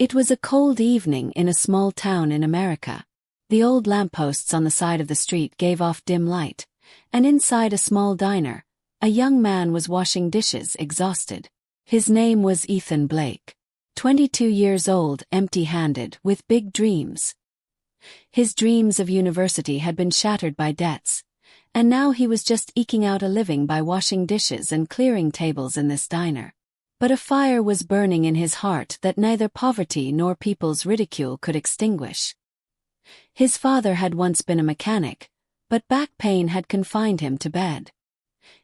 It was a cold evening in a small town in America. The old lampposts on the side of the street gave off dim light, and inside a small diner, a young man was washing dishes, exhausted. His name was Ethan Blake. 22 years old, empty-handed, with big dreams. His dreams of university had been shattered by debts, and now he was just eking out a living by washing dishes and clearing tables in this diner. But a fire was burning in his heart that neither poverty nor people's ridicule could extinguish. His father had once been a mechanic, but back pain had confined him to bed.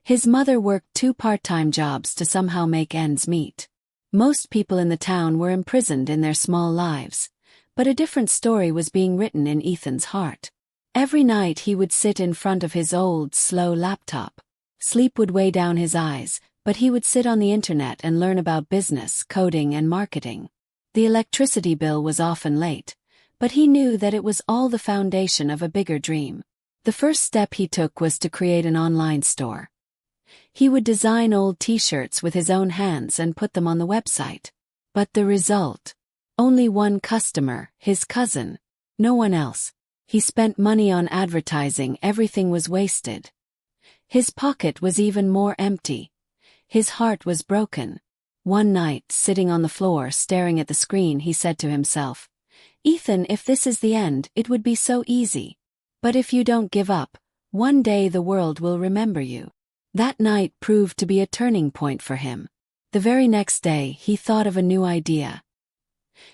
His mother worked 2 part-time jobs to somehow make ends meet. Most people in the town were imprisoned in their small lives, but a different story was being written in Ethan's heart. Every night he would sit in front of his old, slow laptop. Sleep would weigh down his eyes, but he would sit on the internet and learn about business, coding, and marketing. The electricity bill was often late, but he knew that it was all the foundation of a bigger dream. The first step he took was to create an online store. He would design old t-shirts with his own hands and put them on the website. But the result? Only one customer, his cousin. No one else. He spent money on advertising, everything was wasted. His pocket was even more empty. His heart was broken. One night, sitting on the floor staring at the screen, he said to himself, "Ethan, if this is the end, it would be so easy. But if you don't give up, one day the world will remember you." That night proved to be a turning point for him. The very next day, he thought of a new idea.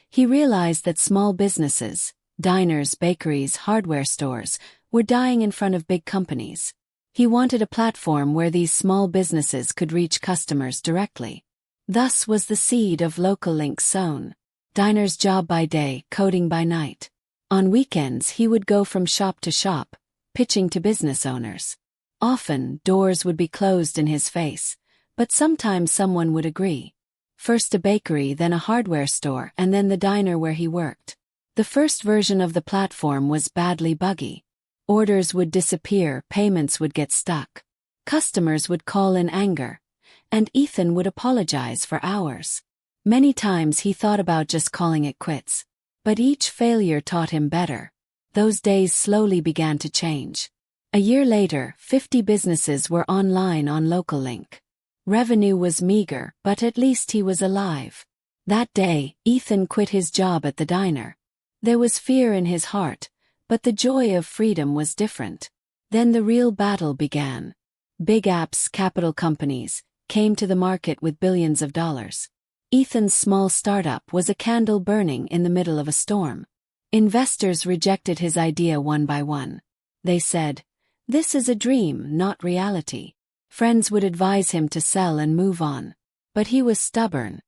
He realized that small businesses, diners, bakeries, hardware stores, were dying in front of big companies. He wanted a platform where these small businesses could reach customers directly. Thus was the seed of local links sown. Diners job by day, coding by night. On weekends he would go from shop to shop, pitching to business owners. Often, doors would be closed in his face, but sometimes someone would agree. First a bakery, then a hardware store, and then the diner where he worked. The first version of the platform was badly buggy. Orders would disappear, payments would get stuck. Customers would call in anger, and Ethan would apologize for hours. Many times he thought about just calling it quits. But each failure taught him better. Those days slowly began to change. A year later, 50 businesses were online on LocalLink. Revenue was meager, but at least he was alive. That day, Ethan quit his job at the diner. There was fear in his heart, but the joy of freedom was different. Then the real battle began. Big apps, capital companies, came to the market with billions of dollars. Ethan's small startup was a candle burning in the middle of a storm. Investors rejected his idea one by one. They said, "This is a dream, not reality." Friends would advise him to sell and move on. But he was stubborn.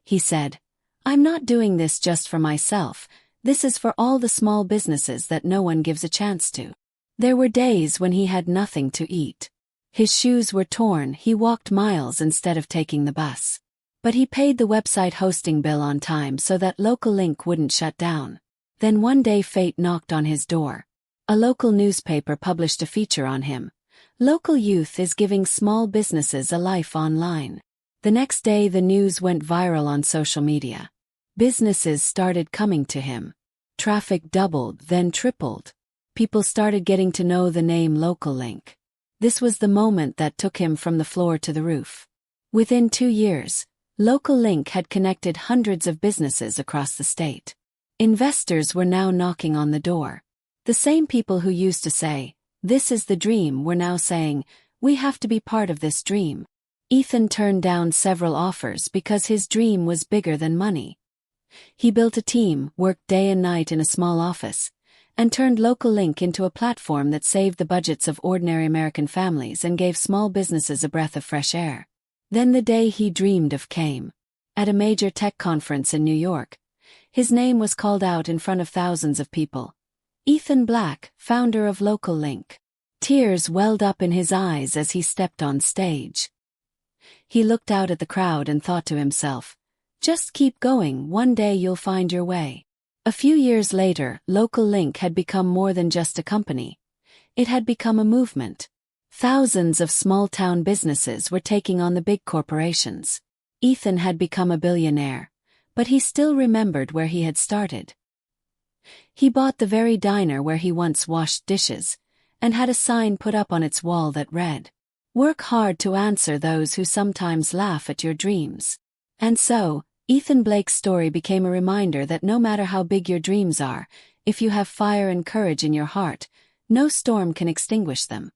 He said, "I'm not doing this just for myself. This is for all the small businesses that no one gives a chance to." There were days when he had nothing to eat. His shoes were torn, he walked miles instead of taking the bus. But he paid the website hosting bill on time so that LocalLink wouldn't shut down. Then one day fate knocked on his door. A local newspaper published a feature on him. Local youth is giving small businesses a life online. The next day the news went viral on social media. Businesses started coming to him. Traffic doubled, then tripled. People started getting to know the name LocalLink. This was the moment that took him from the floor to the roof. Within 2 years, LocalLink had connected hundreds of businesses across the state. Investors were now knocking on the door. The same people who used to say, "This is the dream," were now saying, "We have to be part of this dream." Ethan turned down several offers because his dream was bigger than money. He built a team, worked day and night in a small office, and turned LocalLink into a platform that saved the budgets of ordinary American families and gave small businesses a breath of fresh air. Then the day he dreamed of came. At a major tech conference in New York, his name was called out in front of thousands of people. Ethan Black, founder of LocalLink. Tears welled up in his eyes as he stepped on stage. He looked out at the crowd and thought to himself, "Just keep going, one day you'll find your way." A few years later, LocalLink had become more than just a company. It had become a movement. Thousands of small-town businesses were taking on the big corporations. Ethan had become a billionaire, but he still remembered where he had started. He bought the very diner where he once washed dishes, and had a sign put up on its wall that read, "Work hard to answer those who sometimes laugh at your dreams." And so, Ethan Blake's story became a reminder that no matter how big your dreams are, if you have fire and courage in your heart, no storm can extinguish them.